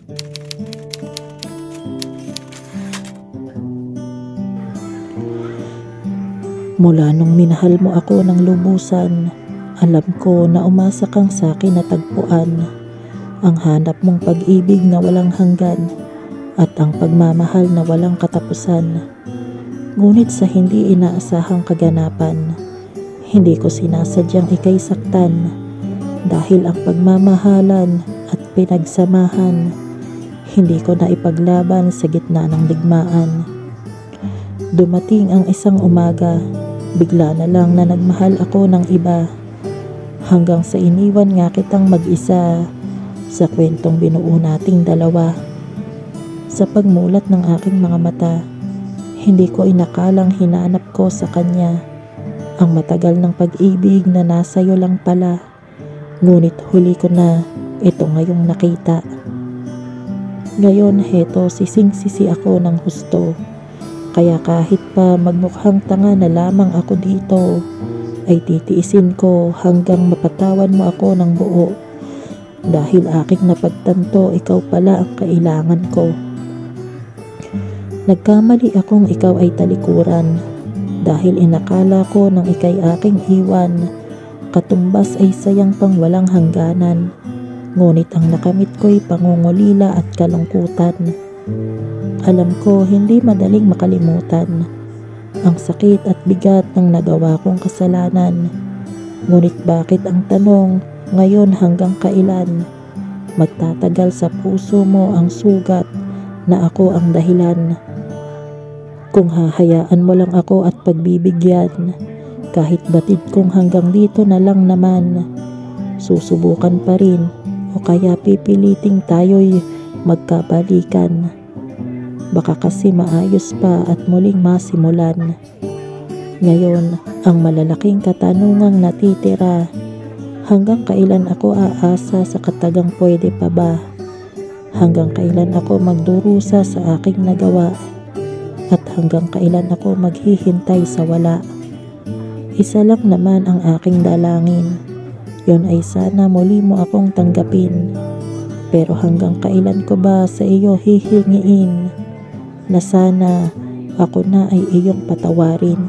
Mula nung minahal mo ako ng lubusan, alam ko na umasa kang sa'kin na tagpuan. Ang hanap mong pag-ibig na walang hanggan at ang pagmamahal na walang katapusan. Ngunit sa hindi inaasahang kaganapan, hindi ko sinasadyang ika'y saktan. Dahil ang pagmamahalan at pinagsamahan, hindi ko na ipaglaban sa gitna ng digmaan. Dumating ang isang umaga, bigla na lang na nagmahal ako ng iba. Hanggang sa iniwan nga kitang mag-isa sa kwentong binuo nating dalawa. Sa pagmulat ng aking mga mata, hindi ko inakalang hinanap ko sa kanya ang matagal ng pag-ibig na nasa'yo lang pala. Ngunit huli ko na ito ngayong nakita. Ngayon heto sising-sisi ako ng husto. Kaya kahit pa magmukhang tanga na lamang ako dito, ay titiisin ko hanggang mapatawan mo ako ng buo. Dahil aking napagtanto, ikaw pala ang kailangan ko. Nagkamali akong ikaw ay talikuran. Dahil inakala ko nang ika'y aking iwan, katumbas ay sayang pang walang hangganan. Ngunit ang nakamit ko'y pangungulila at kalungkutan. Alam ko hindi madaling makalimutan ang sakit at bigat ng nagawa kong kasalanan. Ngunit bakit ang tanong, ngayon hanggang kailan magtatagal sa puso mo ang sugat na ako ang dahilan? Kung hahayaan mo lang ako at pagbibigyan, kahit batid kong hanggang dito na lang naman, susubukan pa rin o kaya pipiliting tayo'y magkabalikan. Baka kasi maayos pa at muling masimulan. Ngayon, ang malalaking katanungang natitira, hanggang kailan ako aasa sa katagang pwede pa ba? Hanggang kailan ako magdurusa sa aking nagawa? At hanggang kailan ako maghihintay sa wala? Isa lang naman ang aking dalangin. Yon ay sana muli mo akong tanggapin. Pero hanggang kailan ko ba sa iyo hihingiin na sana ako na ay iyong patawarin?